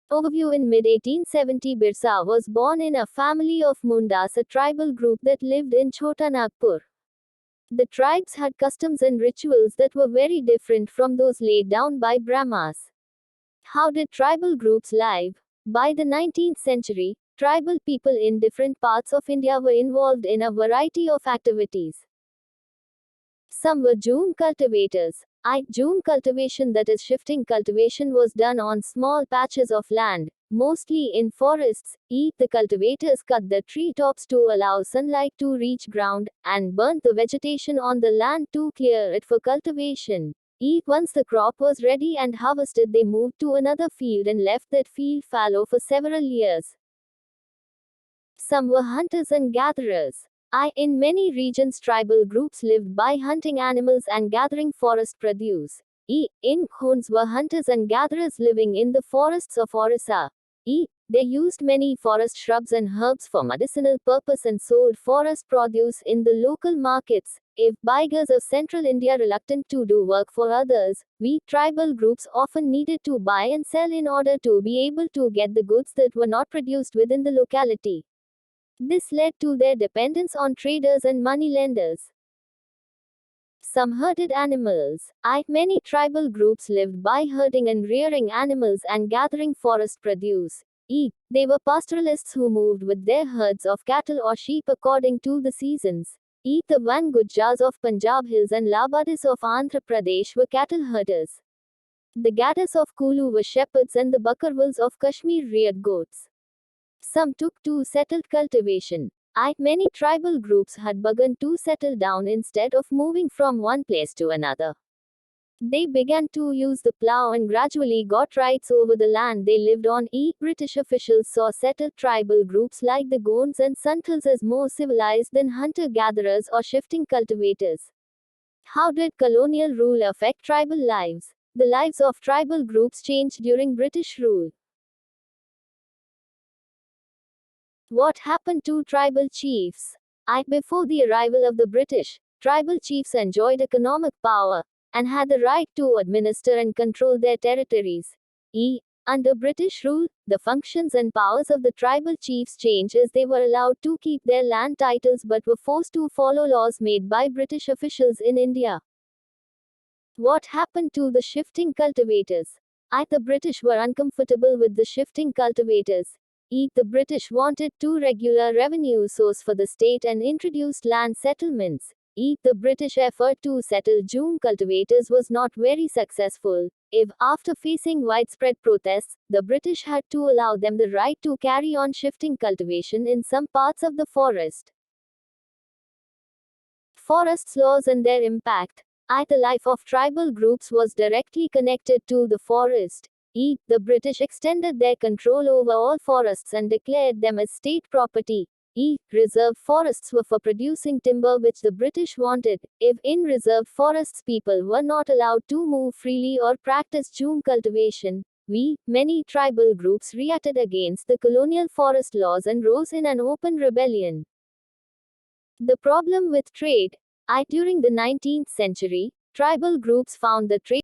Overview. In mid-1870, Birsa was born in a family of Mundas, a tribal group that lived in Chota Nagpur. The tribes had customs and rituals that were very different from those laid down by Brahmas. How did tribal groups live? By the 19th century, tribal people in different parts of India were involved in a variety of activities. Some were jhum cultivators. Jhum cultivation, that is shifting cultivation, was done on small patches of land, mostly in forests. The cultivators cut the tree tops to allow sunlight to reach ground, and burnt the vegetation on the land to clear it for cultivation. Once the crop was ready and harvested, they moved to another field and left that field fallow for several years. Some were hunters and gatherers. In many regions, tribal groups lived by hunting animals and gathering forest produce. Khons were hunters and gatherers living in the forests of Orissa. They used many forest shrubs and herbs for medicinal purpose and sold forest produce in the local markets. If beggars of central India reluctant to do work for others, tribal groups often needed to buy and sell in order to be able to get the goods that were not produced within the locality. This led to their dependence on traders and moneylenders. Some herded animals. Many tribal groups lived by herding and rearing animals and gathering forest produce. They were pastoralists who moved with their herds of cattle or sheep according to the seasons. The Van Gujars of Punjab Hills and Labadis of Andhra Pradesh were cattle herders. The Gaddis of Kulu were shepherds, and the Bakarwals of Kashmir reared goats. Some took to settled cultivation. Many tribal groups had begun to settle down instead of moving from one place to another. They began to use the plough and gradually got rights over the land they lived on. British officials saw settled tribal groups like the Gonds and Santals as more civilized than hunter-gatherers or shifting cultivators. How did colonial rule affect tribal lives? The lives of tribal groups changed during British rule. What happened to tribal chiefs? Before the arrival of the British, tribal chiefs enjoyed economic power and had the right to administer and control their territories. Under British rule, the functions and powers of the tribal chiefs changed as they were allowed to keep their land titles but were forced to follow laws made by British officials in India. What happened to the shifting cultivators? The British were uncomfortable with the shifting cultivators. The British wanted to regular revenue source for the state and introduced land settlements. The British effort to settle jhum cultivators was not very successful. After facing widespread protests, the British had to allow them the right to carry on shifting cultivation in some parts of the forest. Forests laws and their impact. The life of tribal groups was directly connected to the forest. The British extended their control over all forests and declared them as state property. Reserved forests were for producing timber which the British wanted. In reserved forests people were not allowed to move freely or practice jhum cultivation, many tribal groups reacted against the colonial forest laws and rose in an open rebellion. The problem with trade. During the 19th century, tribal groups found the trade